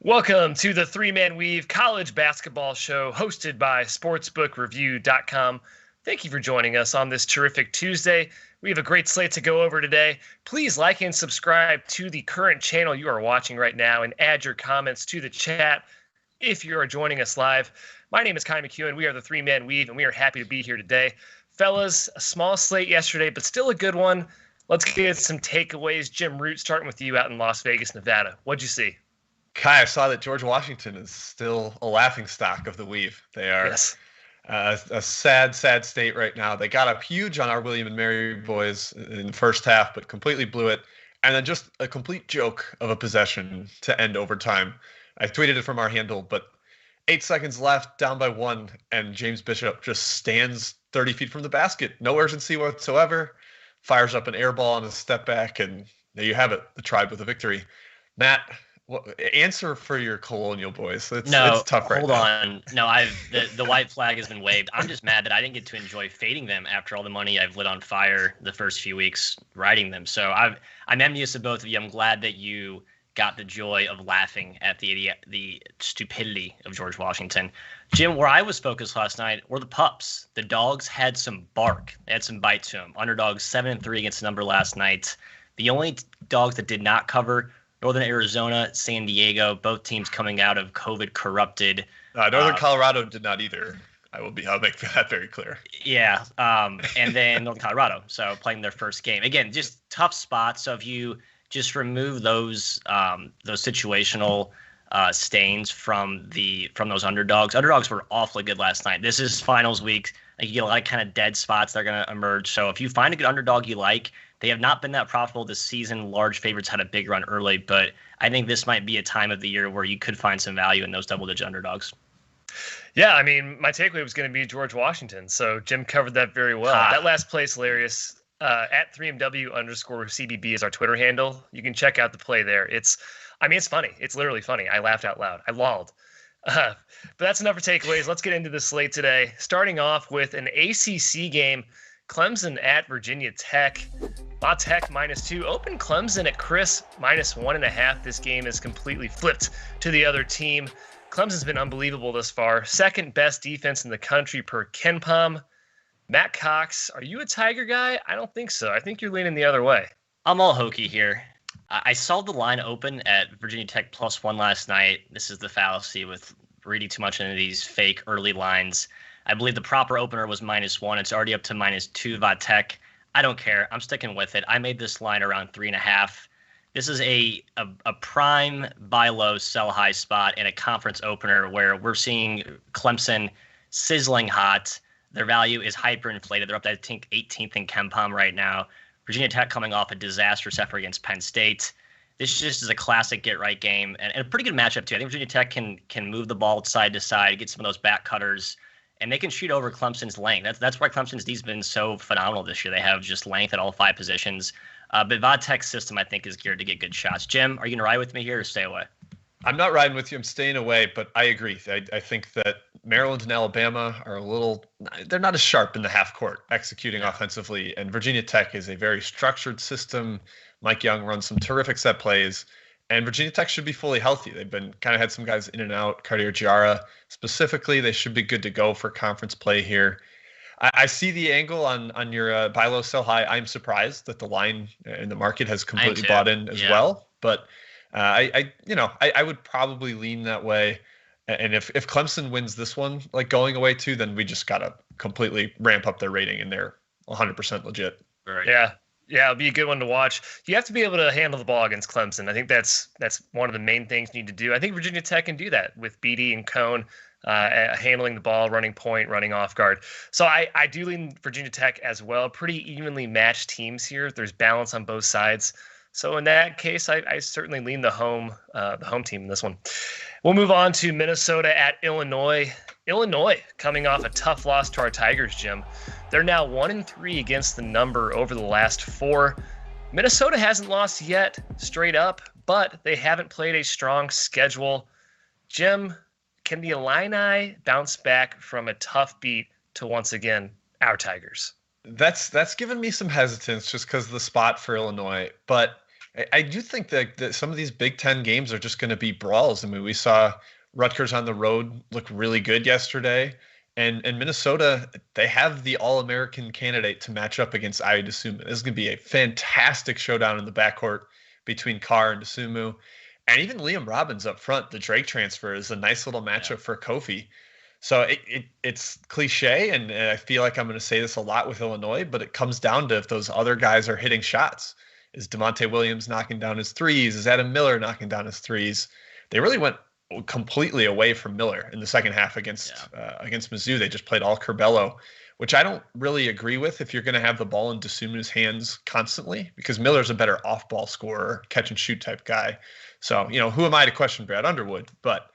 Welcome to the Three-Man Weave College Basketball Show hosted by SportsbookReview.com. Thank you for joining us on this terrific Tuesday. We have a great slate to go over today. Please like and subscribe to the current channel you are watching right now and add your comments to the chat if you are joining us live. My name is Ky McKeon. We are the Three-Man Weave, and we are happy to be here today. Fellas, a small slate yesterday, but still a good one. Let's get some takeaways. Jim Root, starting with you out in Las Vegas, Nevada. What'd you see? Kai, I saw that George Washington is still a laughingstock of the Weave. They are a sad state right now. They got up huge on our William and Mary boys in the first half, but completely blew it. And then just a complete joke of a possession to end overtime. I tweeted it from our handle, but 8 seconds left, down by 1, and James Bishop just stands 30 feet from the basket. No urgency whatsoever. Fires up an air ball on a step back, and there you have it, the Tribe with a victory. Matt, answer for your Colonial boys. It's tough right now. Hold on. No, the white flag has been waved. I'm just mad that I didn't get to enjoy fading them after all the money I've lit on fire the first few weeks riding them. So I'm envious of both of you. I'm glad that you got the joy of laughing at the stupidity of George Washington. Jim, where I was focused last night were the pups. The dogs had some bark. They had some bite to them. Underdogs 7-3 against the number last night. The only dogs that did not cover, Northern Arizona, San Diego, both teams coming out of COVID-corrupted. Northern Colorado did not either. I'll make that very clear. Yeah, and then Northern Colorado, so playing their first game. Again, just tough spots. So if you just remove those situational stains from those underdogs. Underdogs were awfully good last night. This is finals week. Like, you get a lot of kind of dead spots that are going to emerge. So if you find a good underdog you like, they have not been that profitable this season. Large favorites had a big run early, but I think this might be a time of the year where you could find some value in those double-digit underdogs. Yeah, I mean, my takeaway was going to be George Washington, so Jim covered that very well. That last place, hilarious. At 3MW_CBB is our Twitter handle. You can check out the play there. It's funny. It's literally funny. I laughed out loud. I lolled. But that's enough for takeaways. Let's get into the slate today. Starting off with an ACC game, Clemson at Virginia Tech. La Tech -2. Open Clemson at Chris -1.5. This game is completely flipped to the other team. Clemson's been unbelievable this far. Second best defense in the country per KenPom. Matt Cox, are you a Tiger guy? I don't think so. I think you're leaning the other way. I'm all hokey here. I saw the line open at Virginia Tech +1 last night. This is the fallacy with reading too much into these fake early lines. I believe the proper opener was -1. It's already up to -2 Va Tech. I don't care. I'm sticking with it. I made this line around 3.5. This is a prime buy low, sell high spot in a conference opener where we're seeing Clemson sizzling hot. Their value is hyperinflated. They're up to, I think, 18th in KenPom right now. Virginia Tech coming off a disastrous effort against Penn State. This just is a classic get-right game and a pretty good matchup, too. I think Virginia Tech can move the ball side to side, get some of those back cutters, and they can shoot over Clemson's length. That's why Clemson's D's been so phenomenal this year. They have just length at all 5 positions. But Va Tech's system, I think, is geared to get good shots. Jim, are you going to ride with me here or stay away? I'm not riding with you. I'm staying away, but I agree. I think that Maryland and Alabama are they're not as sharp in the half court executing offensively. And Virginia Tech is a very structured system. Mike Young runs some terrific set plays, and Virginia Tech should be fully healthy. They've been kind of had some guys in and out. Cartier Giara specifically, they should be good to go for conference play here. I see the angle on your buy low, sell high. I'm surprised that the line in the market has completely bought in as well, but I would probably lean that way. And if Clemson wins this one, like going away too, then we just got to completely ramp up their rating and they're 100% legit. Right. Yeah, it'll be a good one to watch. You have to be able to handle the ball against Clemson. I think that's one of the main things you need to do. I think Virginia Tech can do that with Beatty and Cone handling the ball, running point, running off guard. So I do lean Virginia Tech as well. Pretty evenly matched teams here. There's balance on both sides. So in that case, I certainly lean the home team in this one. We'll move on to Minnesota at Illinois. Illinois coming off a tough loss to our Tigers, Jim. They're now 1-3 against the number over the last 4. Minnesota hasn't lost yet, straight up, but they haven't played a strong schedule. Jim, can the Illini bounce back from a tough beat to once again our Tigers? That's given me some hesitance just because of the spot for Illinois, but I do think that some of these Big Ten games are just going to be brawls. I mean, we saw Rutgers on the road look really good yesterday. And Minnesota, they have the All-American candidate to match up against Ayo Dosunmu. This is going to be a fantastic showdown in the backcourt between Carr and Dosunmu. And even Liam Robbins up front, the Drake transfer, is a nice little matchup for Kofi. So it's cliche, and I feel like I'm going to say this a lot with Illinois, but it comes down to if those other guys are hitting shots. Is DeMonte Williams knocking down his threes? Is Adam Miller knocking down his threes? They really went completely away from Miller in the second half against Mizzou. They just played all Curbelo, which I don't really agree with if you're going to have the ball in Dosunmu's hands constantly, because Miller's a better off-ball scorer, catch-and-shoot type guy. So, who am I to question Brad Underwood? But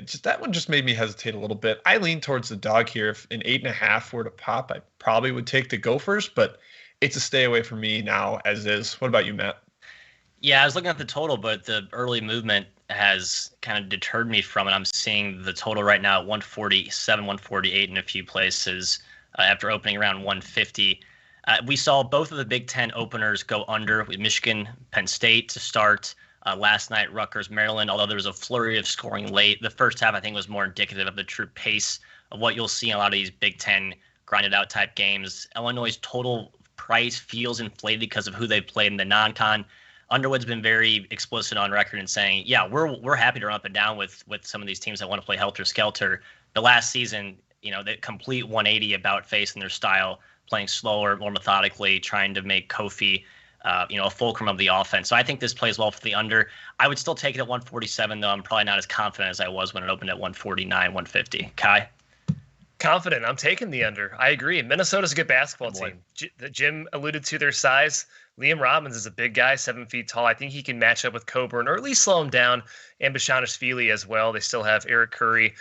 just that one just made me hesitate a little bit. I lean towards the dog here. If an 8.5 were to pop, I probably would take the Gophers, but it's a stay away from me now as is. What about you, Matt? Yeah, I was looking at the total, but the early movement has kind of deterred me from it. I'm seeing the total right now at 147, 148 in a few places after opening around 150. We saw both of the Big Ten openers go under with Michigan, Penn State to start. Last night, Rutgers, Maryland, although there was a flurry of scoring late. The first half, I think, was more indicative of the true pace of what you'll see in a lot of these Big Ten grinded out type games. Illinois' total price feels inflated because of who they played in the non-con. Underwood's been very explicit on record in saying, yeah, we're happy to run up and down with some of these teams that want to play helter-skelter. The last season, the complete 180 about face in their style, playing slower, more methodically, trying to make Kofi, a fulcrum of the offense. So I think this plays well for the under. I would still take it at 147, though. I'm probably not as confident as I was when it opened at 149, 150. Ky? Confident. I'm taking the under. I agree. Minnesota's a good basketball team. Jim alluded to their size. Liam Robbins is a big guy, 7 feet tall. I think he can match up with Coburn or at least slow him down, and Bashanishvili as well. They still have Eric Curry,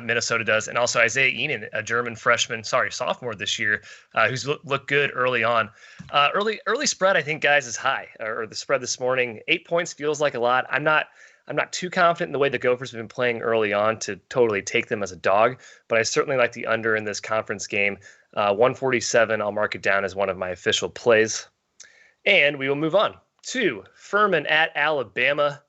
Minnesota does, and also Isaiah Enan, a German sophomore this year, who's looked good early on. Early spread, I think, guys, is high, or the spread this morning. 8 points feels like a lot. I'm not too confident in the way the Gophers have been playing early on to totally take them as a dog, but I certainly like the under in this conference game. 147, I'll mark it down as one of my official plays. And we will move on to Furman at Alabama.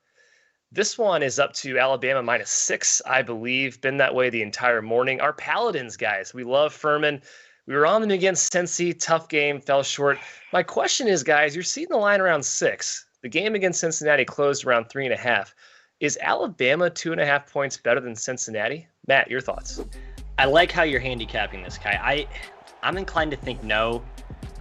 This one is up to Alabama -6, I believe. Been that way the entire morning. Our Paladins, guys, we love Furman. We were on them against Cincy. Tough game, fell short. My question is, guys, you're seeing the line around 6. The game against Cincinnati closed around 3.5. Is Alabama 2.5 points better than Cincinnati? Matt, your thoughts? I like how you're handicapping this, Ky. I'm inclined to think no.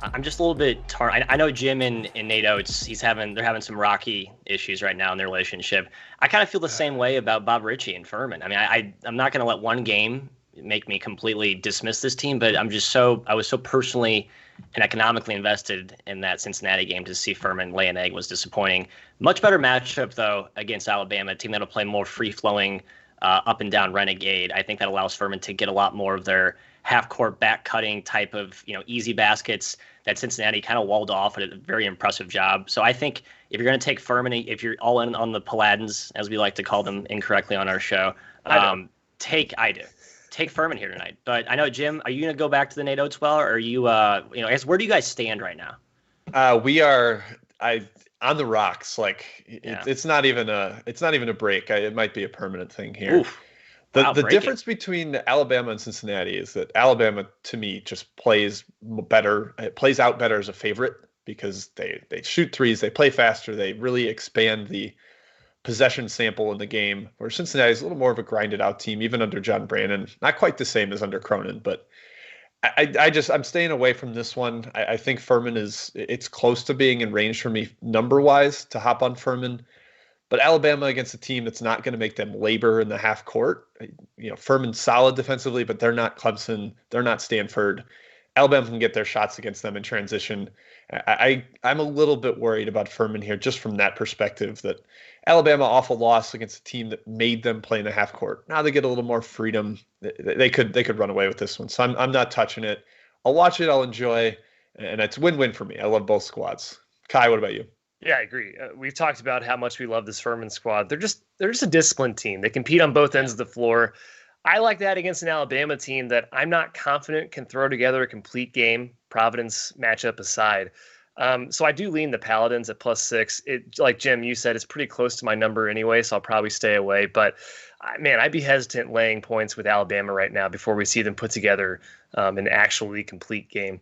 I'm just a little bit I know Jim and Nate Oates, they're having some rocky issues right now in their relationship. I kind of feel the same way about Bob Ritchie and Furman. I mean, I'm not going to let one game make me completely dismiss this team, but I was so personally and economically invested in that Cincinnati game to see Furman lay an egg was disappointing. Much better matchup, though, against Alabama, a team that'll play more free-flowing, up and down renegade. I think that allows Furman to get a lot more of their half-court back-cutting type of, easy baskets that Cincinnati kind of walled off at a very impressive job. So I think if you're going to take Furman, if you're all in on the Paladins, as we like to call them incorrectly on our show, take Furman here tonight. But I know, Jim, are you going to go back to the Nate Oates well, or are you, I guess, where do you guys stand right now? We are on the rocks. It's not even a break. It might be a permanent thing here. Oof. The difference between Alabama and Cincinnati is that Alabama, to me, just plays better. It plays out better as a favorite because they shoot threes, they play faster, they really expand the possession sample in the game. Where Cincinnati is a little more of a grinded out team, even under John Brannon. Not quite the same as under Cronin, but I'm staying away from this one. I think Furman it's close to being in range for me number wise to hop on Furman. But Alabama against a team that's not going to make them labor in the half court. Furman's solid defensively, but they're not Clemson. They're not Stanford. Alabama can get their shots against them in transition. I'm a little bit worried about Furman here just from that perspective that Alabama awful loss against a team that made them play in the half court. Now they get a little more freedom. They could run away with this one. So I'm not touching it. I'll watch it. I'll enjoy. And it's win-win for me. I love both squads. Ky, what about you? Yeah, I agree. We've talked about how much we love this Furman squad. They're just a disciplined team. They compete on both ends of the floor. I like that against an Alabama team that I'm not confident can throw together a complete game, Providence matchup aside. So I do lean the Paladins at +6. It, like Jim, you said, it's pretty close to my number anyway, so I'll probably stay away. But man, I'd be hesitant laying points with Alabama right now before we see them put together an actually complete game.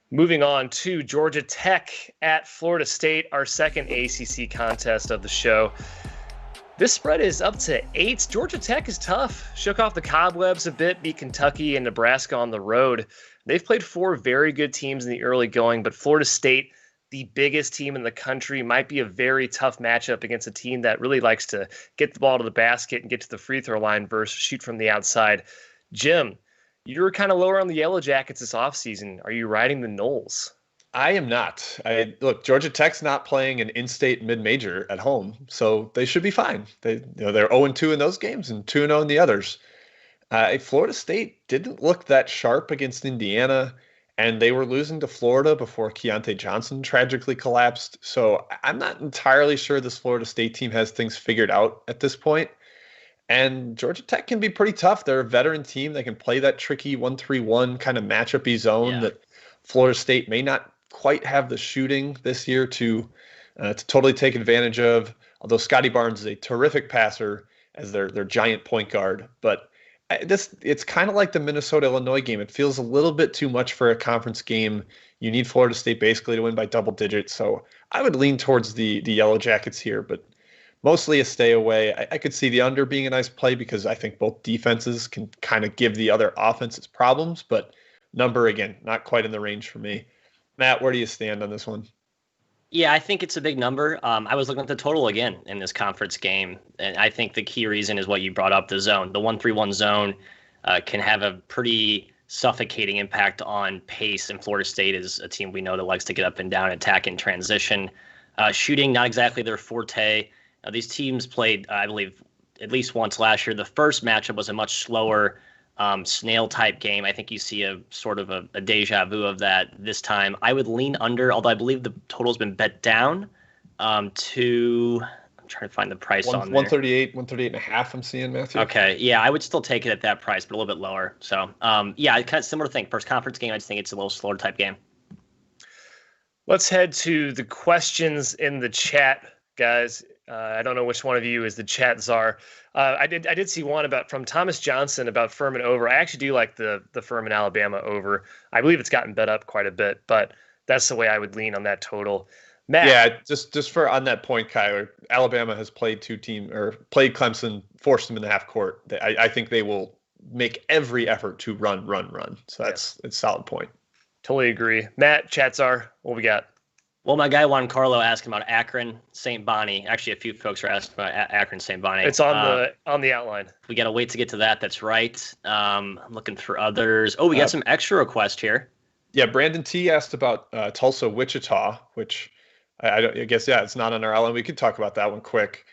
Moving on to Georgia Tech at Florida State, our second ACC contest of the show. This spread is up to 8. Georgia Tech is tough. Shook off the cobwebs a bit, beat Kentucky and Nebraska on the road. They've played 4 very good teams in the early going, but Florida State, the biggest team in the country, might be a very tough matchup against a team that really likes to get the ball to the basket and get to the free throw line versus shoot from the outside. Jim, you were kind of lower on the Yellow Jackets this offseason. Are you riding the Noles? I am not. Look, Georgia Tech's not playing an in-state mid-major at home, so they should be fine. They're 0-2 in those games and 2-0 in the others. Florida State didn't look that sharp against Indiana, and they were losing to Florida before Keontae Johnson tragically collapsed. So I'm not entirely sure this Florida State team has things figured out at this point. And Georgia Tech can be pretty tough. They're a veteran team. They can play that tricky 1-3-1 kind of matchup-y zone that Florida State may not quite have the shooting this year to totally take advantage of. Although Scotty Barnes is a terrific passer as their giant point guard, but it's kind of like the Minnesota-Illinois game. It feels a little bit too much for a conference game. You need Florida State basically to win by double digits. So I would lean towards the Yellow Jackets here, but mostly a stay away. I could see the under being a nice play because I think both defenses can kind of give the other offenses problems, but number, again, not quite in the range for me. Matt, where do you stand on this one? Yeah, I think it's a big number. I was looking at the total again in this conference game, and I think the key reason is what you brought up, the zone. The 1-3-1 zone can have a pretty suffocating impact on pace, and Florida State is a team we know that likes to get up and down, attack, and transition. Shooting, not exactly their forte. These teams played, I believe, at least once last year. The first matchup was a much slower snail-type game. I think you see a sort of a deja vu of that this time. I would lean under, although I believe the total's been bet down to... I'm trying to find the price on there. 138, 138.5 I'm seeing, Matthew. Okay, yeah, I would still take it at that price, but a little bit lower. So, yeah, kind of similar thing. First conference game, I just think it's a little slower type game. Let's head to the questions in the chat, guys. I don't know which one of you is the chat czar. I did see one from Thomas Johnson about Furman over. I actually do like the Furman Alabama over. I believe it's gotten bet up quite a bit, but that's the way I would lean on that total. Matt. Yeah, just for on that point, Kyler, Alabama has played played Clemson, forced them in the half court. I think they will make every effort to run. So it's a solid point. Totally agree. Matt, chat czar, what we got? Well, my guy Juan Carlo asked about Akron, St. Bonnie. Actually, a few folks are asking about Akron, St. Bonnie. It's on the outline. We got to wait to get to that. That's right. I'm looking for others. Oh, we got some extra requests here. Yeah, Brandon T asked about Tulsa, Wichita, which I guess, it's not on our outline. We could talk about that one quick.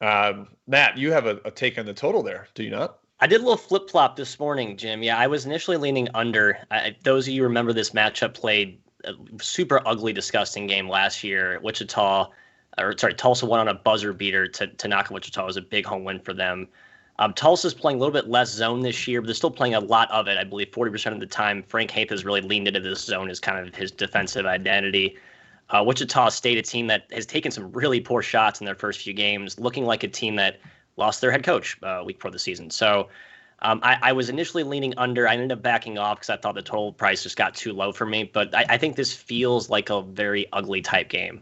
Matt, you have a take on the total there, do you not? I did a little flip-flop this morning, Jim. Yeah, I was initially leaning under. Those of you remember this matchup played a super ugly, disgusting game last year. Tulsa won on a buzzer beater to knock out Wichita. It was a big home win for them. Tulsa's playing a little bit less zone this year, but they're still playing a lot of it. I believe 40% of the time. Frank Haith has really leaned into this zone as kind of his defensive identity. Wichita State, a team that has taken some really poor shots in their first few games, looking like a team that lost their head coach week before the season. So I was initially leaning under. I ended up backing off because I thought the total price just got too low for me. But I think this feels like a very ugly type game.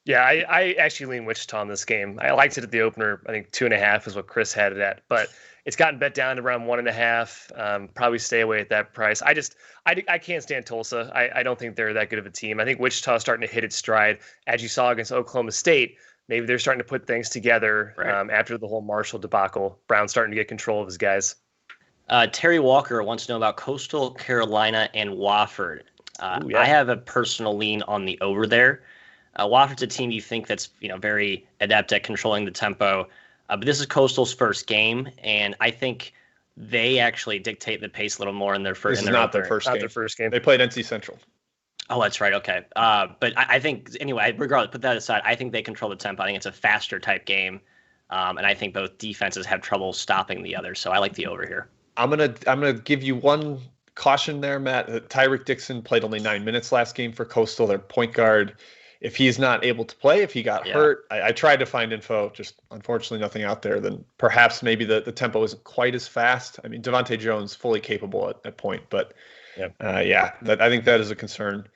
Yeah, I actually lean Wichita in this game. I liked it at the opener. I think 2.5 is what Chris had it at. But it's gotten bet down to around 1.5. Probably stay away at that price. I can't stand Tulsa. I don't think they're that good of a team. I think Wichita is starting to hit its stride. As you saw against Oklahoma State, maybe they're starting to put things together after the whole Marshall debacle. Brown's starting to get control of his guys. Terry Walker wants to know about Coastal Carolina and Wofford. I have a personal lean on the over there. Wofford's a team you think that's very adept at controlling the tempo. But this is Coastal's first game, and I think they actually dictate the pace a little more in their first. This is not their first game. They played NC Central. Oh, that's right. Okay. But I think, anyway, regardless, put that aside, I think they control the tempo. I think it's a faster type game. And I think both defenses have trouble stopping the other. So I like the over here. I'm gonna give you one caution there, Matt. Tyreek Dixon played only 9 minutes last game for Coastal, their point guard. If he's not able to play, if he got hurt, I tried to find info, just unfortunately nothing out there. Then perhaps maybe the tempo isn't quite as fast. I mean, Devontae Jones fully capable at point, but I think that is a concern.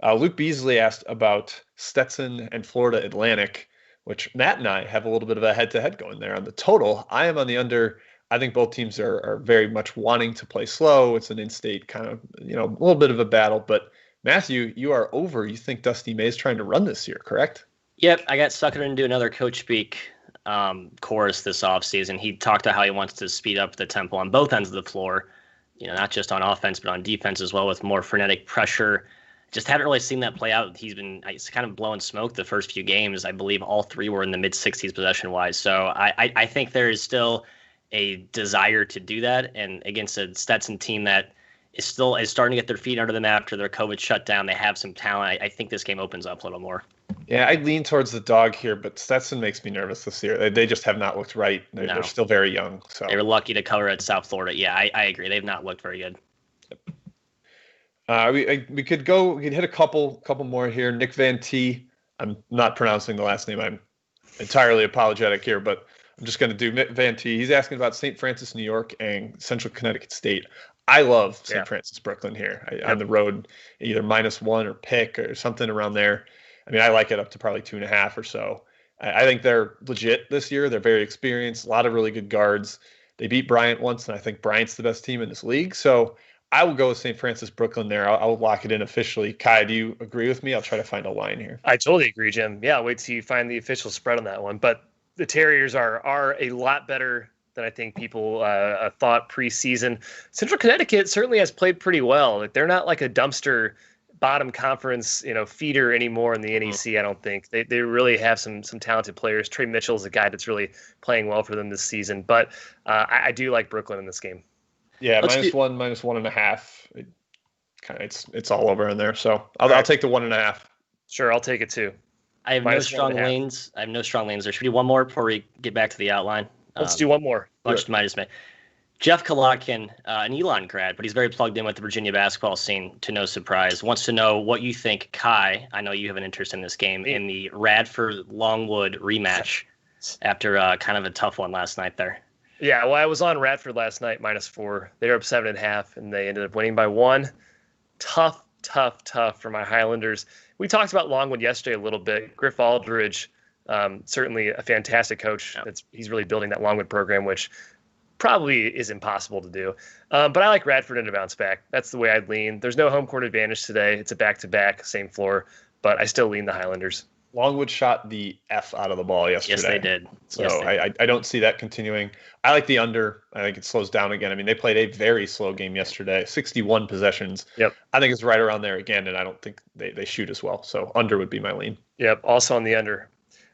Luke Beasley asked about Stetson and Florida Atlantic, which Matt and I have a little bit of a head-to-head going there on the total. I am on the under. I think both teams are very much wanting to play slow. It's an in-state kind of, a little bit of a battle, but Matthew, you are over. You think Dusty May is trying to run this year, correct? Yep, I got suckered into another Coach Speak course this offseason. He talked about how he wants to speed up the tempo on both ends of the floor, not just on offense, but on defense as well, with more frenetic pressure. Just haven't really seen that play out. He's kind of blowing smoke the first few games. I believe all three were in the mid-60s possession-wise. So I think there is still a desire to do that. And against a Stetson team that is starting to get their feet under them after their COVID shutdown. They have some talent. I think this game opens up a little more. Yeah, I lean towards the dog here, but Stetson makes me nervous this year. They just have not looked right. They're still very young. So they were lucky to cover at South Florida. Yeah, I agree. They've not looked very good. We could hit a couple more here. Nick Van T. I'm not pronouncing the last name. I'm entirely apologetic here, but I'm just going to do Nick Van T. He's asking about St. Francis, New York, and Central Connecticut State. I love St. Francis Brooklyn here on the road, either -1 or pick or something around there. I mean, I like it up to probably 2.5 or so. I think they're legit this year. They're very experienced, a lot of really good guards. They beat Bryant once, and I think Bryant's the best team in this league. So I will go with St. Francis Brooklyn there. I'll lock it in officially. Kai, do you agree with me? I'll try to find a line here. I totally agree, Jim. Yeah, wait till you find the official spread on that one. But the Terriers are a lot better than I think people thought preseason. Central Connecticut certainly has played pretty well. Like, they're not like a dumpster bottom conference, feeder anymore in the NEC. I don't think they really have some talented players. Trey Mitchell is a guy that's really playing well for them this season. But I do like Brooklyn in this game. Yeah, -1, -1.5. It's all over in there. So I'll take the 1.5. Sure, I'll take it too. I have no strong lanes. There should be one more before we get back to the outline. Let's do one more. Much to my dismay. Jeff Kalotkin, an Elon grad, but he's very plugged in with the Virginia basketball scene, to no surprise, wants to know what you think, Kai, I know you have an interest in this game, in the Radford-Longwood rematch after kind of a tough one last night there. Yeah, well, I was on Radford last night, -4. They were up 7.5, and they ended up winning by 1. Tough for my Highlanders. We talked about Longwood yesterday a little bit. Griff Aldridge, certainly a fantastic coach. He's really building that Longwood program, which probably is impossible to do. But I like Radford in a bounce back. That's the way I'd lean. There's no home court advantage today. It's a back-to-back, same floor, but I still lean the Highlanders. Longwood shot the F out of the ball yesterday. Yes, they did. So I don't see that continuing. I like the under. I think it slows down again. I mean, they played a very slow game yesterday, 61 possessions. Yep. I think it's right around there again, and I don't think they shoot as well. So under would be my lean. Yep, also on the under.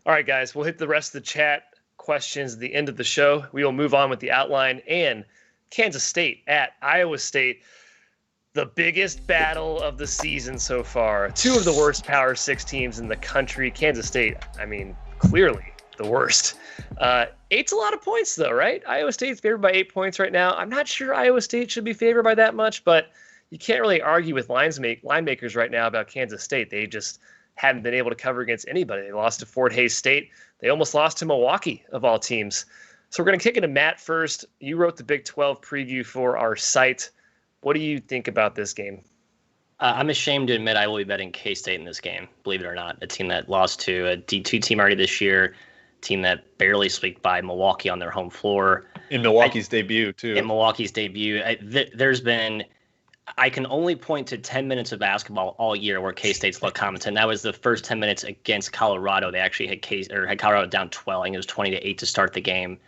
All right, guys, we'll hit the rest of the chat questions at the end of the show. We will move on with the outline and Kansas State at Iowa State. The biggest battle of the season so far. 2 of the worst Power 6 teams in the country. Kansas State, I mean, clearly the worst. 8's a lot of points, though, right? Iowa State's favored by 8 points right now. I'm not sure Iowa State should be favored by that much, but you can't really argue with line makers right now about Kansas State. They just haven't been able to cover against anybody. They lost to Fort Hays State. They almost lost to Milwaukee, of all teams. So we're going to kick it to Matt first. You wrote the Big 12 preview for our site. What do you think about this game? I'm ashamed to admit I will be betting K-State in this game, believe it or not. A team that lost to a D2 team already this year, a team that barely squeaked by Milwaukee on their home floor. In Milwaukee's debut, too. In Milwaukee's debut. I can only point to 10 minutes of basketball all year where K-State's looked competent. That was the first 10 minutes against Colorado. They actually had Colorado down 12. I think it was 20-8 to start the game.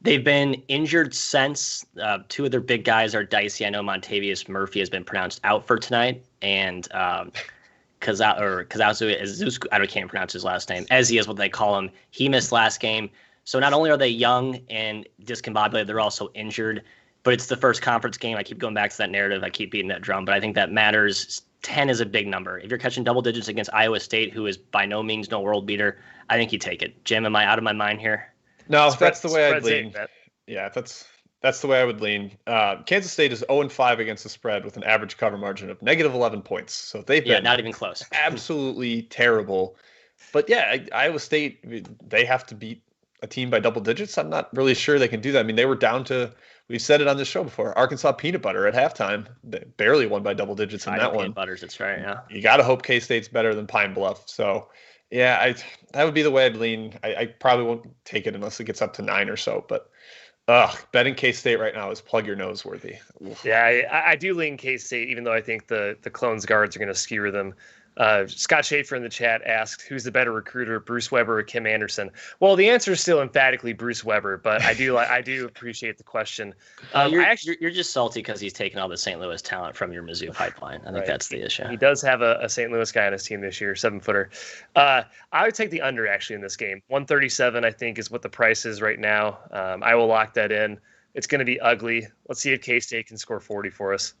They've been injured since. 2 of their big guys are dicey. I know Montavious Murphy has been pronounced out for tonight, and Kazazu, I can't pronounce his last name. Ezzy is what they call him. He missed last game. So not only are they young and discombobulated, they're also injured. But it's the first conference game. I keep going back to that narrative. I keep beating that drum, but I think that matters. 10 is a big number. If you're catching double digits against Iowa State, who is by no means no world beater, I think you take it. Jim, am I out of my mind here? No, that's the way I'd lean. Yeah, That's the way I would lean. Kansas State is 0-5 against the spread with an average cover margin of -11 points. So they've been not even close. absolutely terrible. But yeah, Iowa State, they have to beat a team by double digits. I'm not really sure they can do that. I mean, they were down to, we've said it on this show before, Arkansas Peanut Butter at halftime. They barely won by double digits in that one. Peanut Butters, that's right, yeah. You got to hope K-State's better than Pine Bluff. So, yeah, that would be the way I'd lean. I probably won't take it unless it gets up to 9 or so. But betting K-State right now is plug your nose worthy. Yeah, I do lean K-State, even though I think the Clones guards are going to skewer them. Scott Schaefer in the chat asked, who's the better recruiter, Bruce Weber or Kim Anderson? Well, the answer is still emphatically Bruce Weber, but I do appreciate the question. You're just salty because he's taken all the St. Louis talent from your Mizzou pipeline. I think that's the issue. He does have a St. Louis guy on his team this year, 7-footer. I would take the under actually in this game. 137, I think, is what the price is right now. I will lock that in. It's going to be ugly. Let's see if K-State can score 40 for us.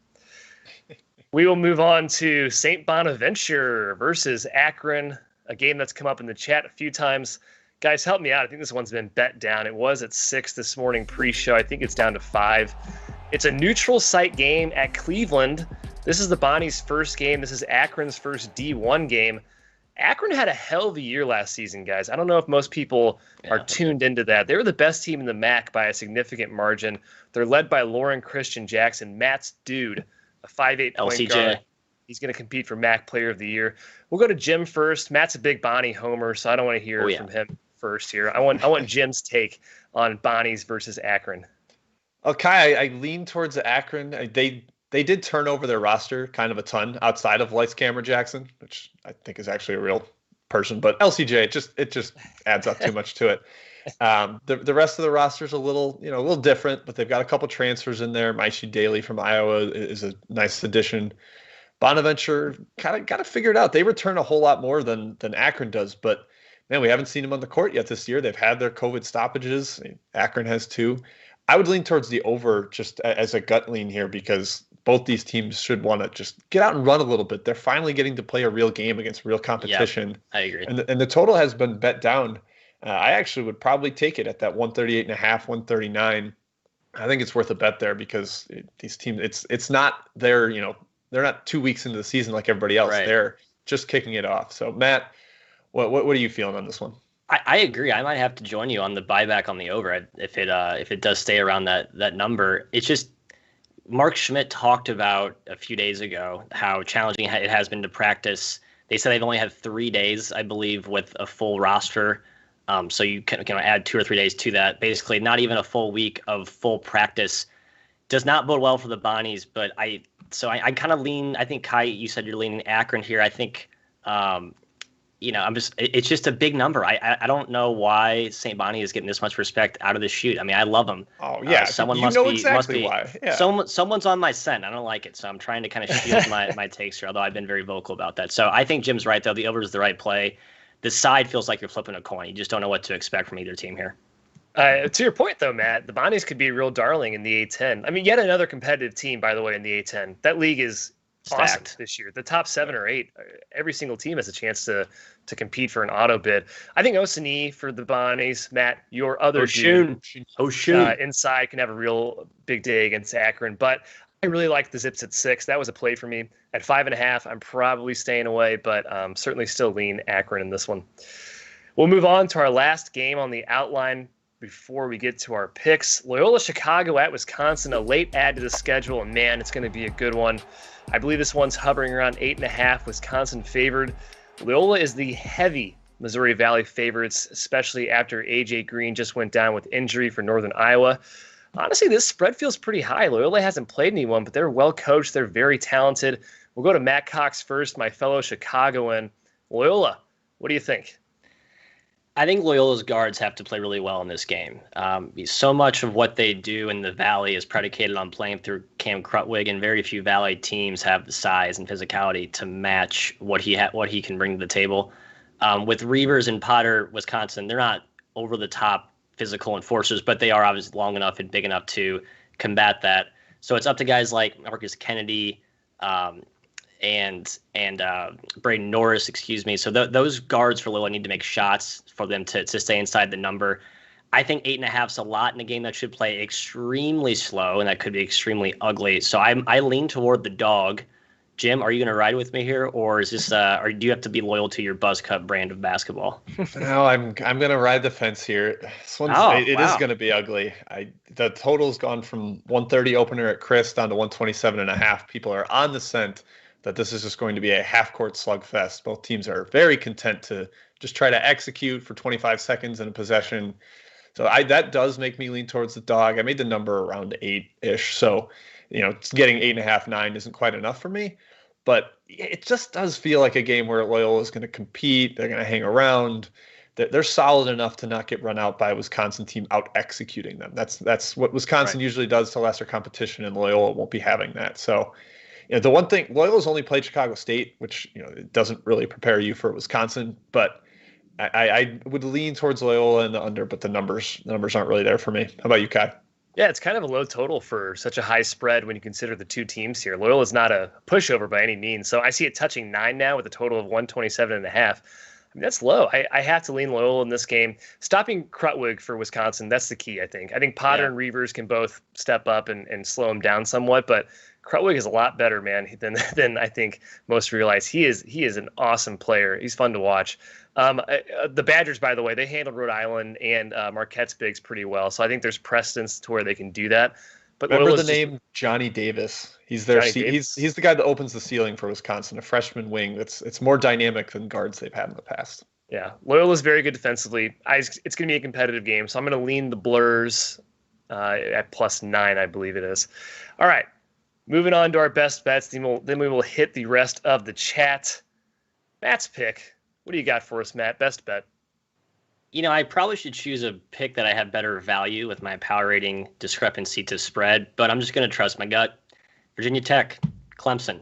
We will move on to St. Bonaventure versus Akron, a game that's come up in the chat a few times. Guys, help me out. I think this one's been bet down. It was at 6 this morning pre-show. I think it's down to 5. It's a neutral site game at Cleveland. This is the Bonnie's first game. This is Akron's first D1 game. Akron had a hell of a year last season, guys. I don't know if most people are tuned into that. They were the best team in the MAC by a significant margin. They're led by Lauren Christian Jackson, Matt's dude. A 5'8" point guard. He's going to compete for MAC Player of the Year. We'll go to Jim first. Matt's a big Bonnie homer, so I don't want to hear from him first here. I want Jim's take on Bonnie's versus Akron. Okay, I lean towards Akron. They did turn over their roster kind of a ton outside of Lights Camera Jackson, which I think is actually a real person. But LCJ, it just adds up too much to it. The rest of the roster is a little different, but they've got a couple transfers in there. Maishi Daly from Iowa is a nice addition. Bonaventure kind of got to figure it out. They return a whole lot more than Akron does, but man, we haven't seen them on the court yet this year. They've had their COVID stoppages. Akron has too. I would lean towards the over just as a gut lean here because both these teams should want to just get out and run a little bit. They're finally getting to play a real game against real competition. Yeah, I agree. And the total has been bet down. I actually would probably take it at that 138.5, 139. I think it's worth a bet there because these teams, it's not they're not 2 weeks into the season like everybody else. Right. They're just kicking it off. So Matt, what are you feeling on this one? I agree. I might have to join you on the buyback on the over if it does stay around that number. It's just Mark Schmidt talked about a few days ago how challenging it has been to practice. They said they've only had 3 days, I believe, with a full roster. So you can add 2 or 3 days to that. Basically, not even a full week of full practice does not bode well for the Bonnies. But I kind of lean. I think Ky, you said you're leaning Akron here. I think, it's just a big number. I don't know why St. Bonnie is getting this much respect out of the chute. I mean, I love them. Oh yeah, someone must be why. Yeah. Someone's on my scent. I don't like it, so I'm trying to kind of shield my takes here. Although I've been very vocal about that. So I think Jim's right though. The over is the right play. The side feels like you're flipping a coin. You just don't know what to expect from either team here. To your point, though, Matt, the Bonnies could be a real darling in the A10. I mean, yet another competitive team, by the way, in the A10. That league is stacked awesome this year. The top 7 or 8, every single team has a chance to compete for an auto bid. I think Osani for the Bonnies, Matt, your other dude, inside can have a real big day against Akron. But I really like the Zips at 6. That was a play for me. At 5.5, I'm probably staying away, but certainly still lean Akron in this one. We'll move on to our last game on the outline before we get to our picks. Loyola Chicago at Wisconsin, a late add to the schedule, and man, it's going to be a good one. I believe this one's hovering around 8.5, Wisconsin favored. Loyola is the heavy Missouri Valley favorites, especially after A.J. Green just went down with injury for Northern Iowa. Honestly, this spread feels pretty high. Loyola hasn't played anyone, but they're well coached. They're very talented. We'll go to Matt Cox first, my fellow Chicagoan. Loyola, what do you think? I think Loyola's guards have to play really well in this game. So much of what they do in the Valley is predicated on playing through Cam Crutwig, and very few Valley teams have the size and physicality to match what he can bring to the table. With Reavers and Potter, Wisconsin, they're not over the top physical enforcers, but they are obviously long enough and big enough to combat that. So it's up to guys like Marcus Kennedy and Braden Norris, excuse me. So those guards for Loyola need to make shots for them to stay inside the number. I think 8.5's a lot in a game that should play extremely slow and that could be extremely ugly. So I lean toward the dog. Jim, are you going to ride with me here, or is this, or do you have to be loyal to your Buzz Cut brand of basketball? No, I'm going to ride the fence here. This one's it is going to be ugly. The total's gone from 130 opener at Chris down to 127.5. People are on the scent that this is just going to be a half-court slugfest. Both teams are very content to just try to execute for 25 seconds in a possession. So that does make me lean towards the dog. I made the number around 8-ish. So, getting 8.5, 9 isn't quite enough for me. But it just does feel like a game where Loyola is going to compete. They're going to hang around. They're solid enough to not get run out by a Wisconsin team out executing them. That's what Wisconsin usually does to lesser competition, and Loyola won't be having that. So, the one thing, Loyola's only played Chicago State, which it doesn't really prepare you for Wisconsin. But I would lean towards Loyola in the under, but the numbers aren't really there for me. How about you, Ky? Yeah, it's kind of a low total for such a high spread when you consider the two teams here. Loyola is not a pushover by any means. So I see it touching 9 now with a total of 127.5. I mean, that's low. I have to lean Loyola in this game. Stopping Krutwig for Wisconsin, that's the key, I think. I think Potter and Reavers can both step up and slow him down somewhat, but Krutwig is a lot better, man, than I think most realize. He is an awesome player. He's fun to watch. The Badgers, by the way, they handled Rhode Island and Marquette's bigs pretty well, so I think there's precedence to where they can do that. But remember the name Johnny Davis? He's their Davis. He's the guy that opens the ceiling for Wisconsin, a freshman wing. It's more dynamic than guards they've had in the past. Yeah, Loyola's very good defensively. It's going to be a competitive game, so I'm going to lean the Blurs at +9, I believe it is. All right. Moving on to our best bets, then we will hit the rest of the chat. Matt's pick. What do you got for us, Matt? Best bet. I probably should choose a pick that I have better value with my power rating discrepancy to spread, but I'm just going to trust my gut. Virginia Tech, Clemson.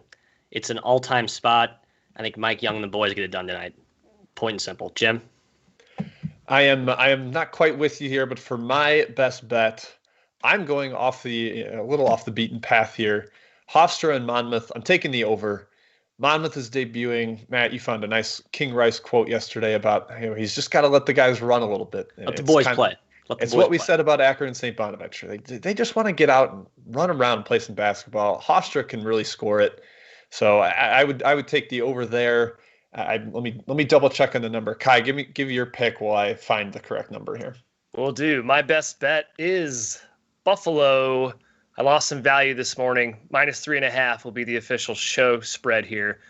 It's an all-time spot. I think Mike Young and the boys get it done tonight. Point and simple. Jim? I am not quite with you here, but for my best bet, I'm going a little off the beaten path here. Hofstra and Monmouth. I'm taking the over. Monmouth is debuting. Matt, you found a nice King Rice quote yesterday about he's just got to let the guys run a little bit. Let the boys play. It's what we said about Akron and St. Bonaventure. They just want to get out and run around and play some basketball. Hofstra can really score it, so I would take the over there. Let me double check on the number. Ky, give me your pick while I find the correct number here. Will do. My best bet is Buffalo. I lost some value this morning. -3.5 will be the official show spread here.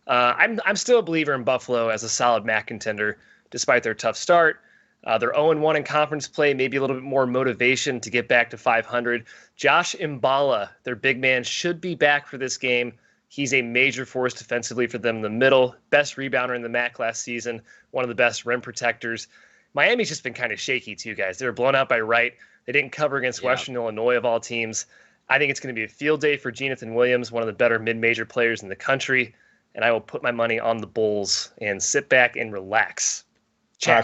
I'm still a believer in Buffalo as a solid MAC contender, despite their tough start. They're 0-1 in conference play, maybe a little bit more motivation to get back to 500. Josh Mballa, their big man, should be back for this game. He's a major force defensively for them in the middle. Best rebounder in the MAC last season. One of the best rim protectors. Miami's just been kind of shaky too, guys. They were blown out by Wright. They didn't cover against Western Illinois of all teams. I think it's going to be a field day for Jonathan Williams, one of the better mid-major players in the country. And I will put my money on the Bulls and sit back and relax. So I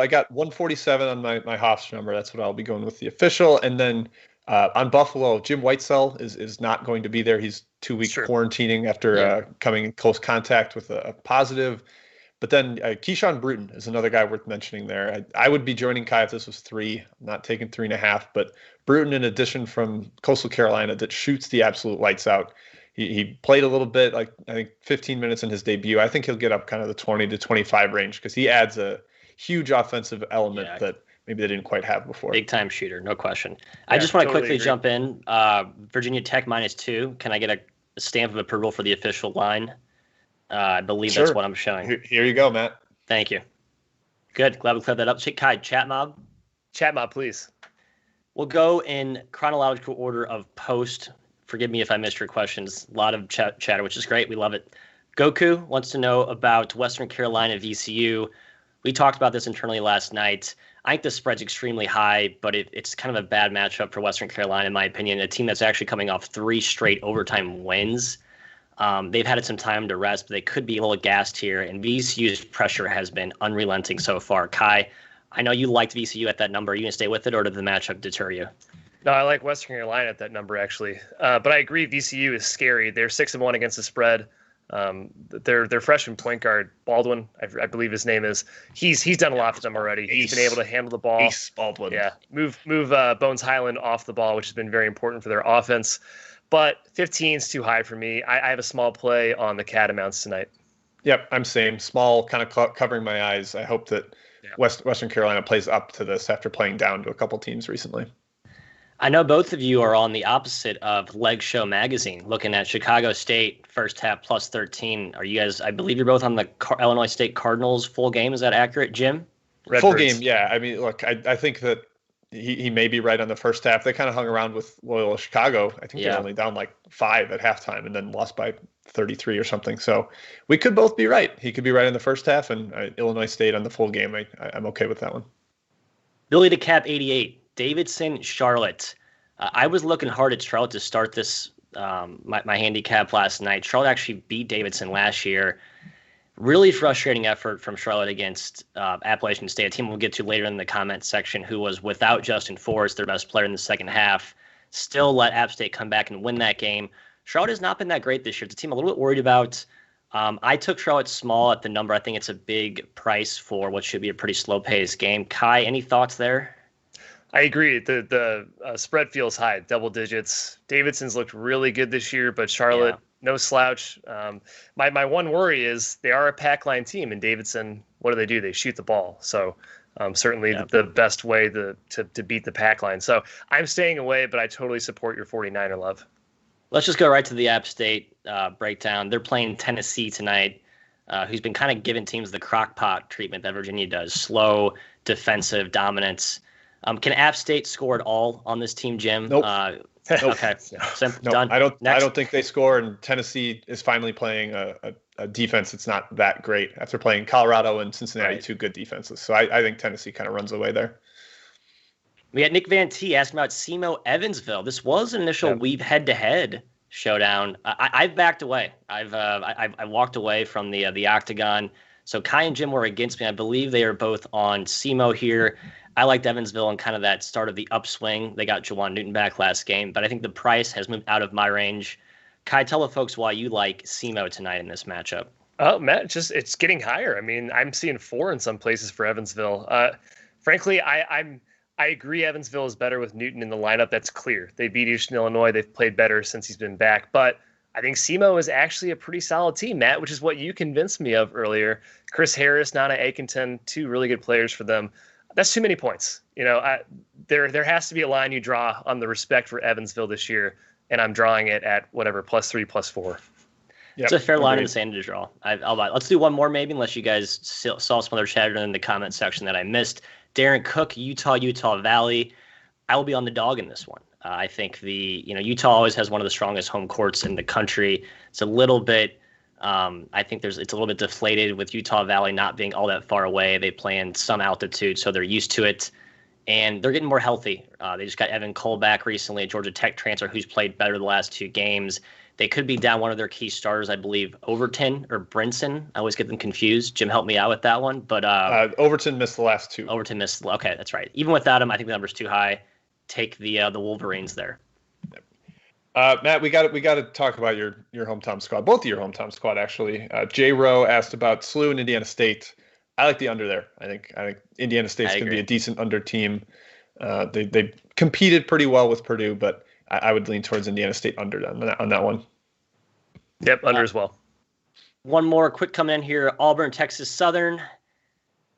got 147 on my Hofstra number. That's what I'll be going with the official. And then on Buffalo, Jim Whitesell is not going to be there. He's 2 weeks quarantining after coming in close contact with a positive. But then Keyshawn Bruton is another guy worth mentioning there. I would be joining Ky if this was 3. I'm not taking 3.5. But Bruton, in addition from Coastal Carolina, that shoots the absolute lights out. He played a little bit, like I think 15 minutes in his debut. I think he'll get up kind of the 20 to 25 range because he adds a huge offensive element that maybe they didn't quite have before. Big time shooter, no question. I just want to quickly jump in. Virginia Tech -2. Can I get a stamp of approval for the official line? I believe that's what I'm showing. Here you go, Matt. Thank you. Good. Glad we cleared that up. Ky, chat mob. Chat mob, please. We'll go in chronological order of post. Forgive me if I missed your questions. A lot of chatter, which is great. We love it. Goku wants to know about Western Carolina VCU. We talked about this internally last night. I think the spread's extremely high, but it's kind of a bad matchup for Western Carolina, in my opinion. A team that's actually coming off 3 straight overtime wins. They've had some time to rest, but they could be a little gassed here. And VCU's pressure has been unrelenting so far. Ky, I know you liked VCU at that number. Are you going to stay with it, or did the matchup deter you? No, I like Western Carolina at that number, actually. But I agree, VCU is scary. They're 6-1 against the spread. Their freshman point guard Baldwin, I believe his name is. He's done a lot for them already. He's been able to handle the ball. Ace Baldwin. Yeah, move Bones Highland off the ball, which has been very important for their offense. But 15 is too high for me. I have a small play on the Catamounts tonight. Yep, I'm same. Small, kind of covering my eyes. I hope that Western Carolina plays up to this after playing down to a couple teams recently. I know both of you are on the opposite of Leg Show Magazine, looking at Chicago State first half plus 13. Are you guys, I believe you're both on the Illinois State Cardinals full game. Is that accurate, Jim? Full game, yeah. I mean, look, I think that he may be right on the first half. They kind of hung around with Loyola Chicago. I think they're only down like 5 at halftime and then lost by 33 or something. So we could both be right. He could be right in the first half, and Illinois State on the full game. I'm okay with that one. Billy to cap 88. Davidson, Charlotte. I was looking hard at Charlotte to start this, my handicap last night. Charlotte actually beat Davidson last year. Really frustrating effort from Charlotte against Appalachian State, a team we'll get to later in the comments section, who was without Justin Forrest, their best player in the second half. Still let App State come back and win that game. Charlotte has not been that great this year. It's a team I'm a little bit worried about. I took Charlotte small at the number. I think it's a big price for what should be a pretty slow-paced game. Ky, any thoughts there? I agree. The spread feels high, double digits. Davidson's looked really good this year, but Charlotte, no slouch. My one worry is they are a pack line team, and Davidson, what do? They shoot the ball. So certainly the best way to beat the pack line. So I'm staying away, but I totally support your 49er love. Let's just go right to the App State breakdown. They're playing Tennessee tonight, who's been kind of giving teams the crock pot treatment that Virginia does. Slow, defensive dominance. Can App State score at all on this team, Jim? Nope. Okay. No, done. I don't think they score, and Tennessee is finally playing a defense that's not that great after playing Colorado and Cincinnati, two good defenses. So I think Tennessee kind of runs away there. We had Nick Van T asking about SEMO Evansville. This was an initial Weave head-to-head showdown. I've backed away. I walked away from the octagon. So Ky and Jim were against me. I believe they are both on SEMO here. I liked Evansville and kind of that start of the upswing. They got Jawan Newton back last game, but I think the price has moved out of my range. Ky, tell the folks why you like SEMO tonight in this matchup. Oh, Matt, it's getting higher. I mean, I'm seeing 4 in some places for Evansville. Frankly, I agree Evansville is better with Newton in the lineup. That's clear. They beat Eastern Illinois. They've played better since he's been back. But I think SEMO is actually a pretty solid team, Matt, which is what you convinced me of earlier. Chris Harris, Nana Akinton, 2 really good players for them. That's too many points. There has to be a line you draw on the respect for Evansville this year, and I'm drawing it at whatever, +3, +4. It's a fair line in the sand to draw. I'll buy it. Let's do one more maybe, unless you guys saw some other chatter in the comment section that I missed. Darren Cook, Utah Valley. I will be on the dog in this one. I think Utah always has one of the strongest home courts in the country. It's a little bit. I think it's a little bit deflated with Utah Valley not being all that far away. They play in some altitude, so they're used to it, and they're getting more healthy. They just got Evan Cole back recently, a Georgia Tech transfer who's played better the last 2 games. They could be down one of their key starters, I believe, Overton or Brinson. I always get them confused. Jim, help me out with that one. But Overton missed the last 2. Overton missed. Okay, that's right. Even without him, I think the number's too high. Take the Wolverines there. Matt, we got to talk about your hometown squad, both of your hometown squad actually. J. Rowe asked about SLU and Indiana State. I like the under there. I think Indiana State's going to be a decent under team. They competed pretty well with Purdue, but I would lean towards Indiana State under on that one. Yep, under as well. One more quick comment in here. Auburn, Texas Southern.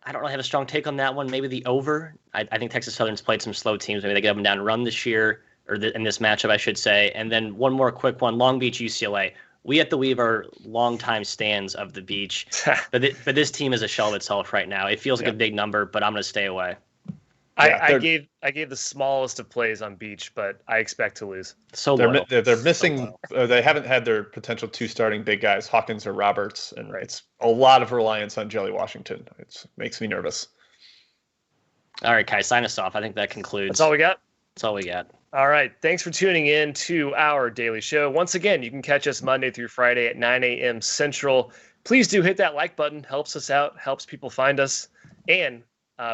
I don't really have a strong take on that one. Maybe the over. I think Texas Southern's played some slow teams. Maybe they get up and down and run this year. In this matchup, I should say. And then one more quick one, Long Beach, UCLA. We at the Weave are longtime stands of the Beach, but this team is a shell of itself right now. It feels like a big number, but I'm going to stay away. I gave the smallest of plays on Beach, but I expect to lose. So they're missing. They haven't had their potential 2 starting big guys, Hawkins or Roberts, and it's a lot of reliance on Jelly Washington. It makes me nervous. All right, Ky, sign us off. I think that concludes. That's all we got. That's all we got. All right. Thanks for tuning in to our daily show. Once again, you can catch us Monday through Friday at 9 a.m. Central. Please do hit that like button. Helps us out. Helps people find us. And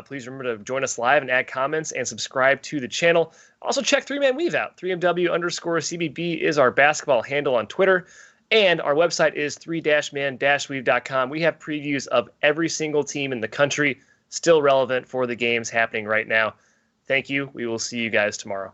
please remember to join us live and add comments and subscribe to the channel. Also check 3-Man Weave out. 3MW_CBB is our basketball handle on Twitter. And our website is 3-man-weave.com. We have previews of every single team in the country, still relevant for the games happening right now. Thank you. We will see you guys tomorrow.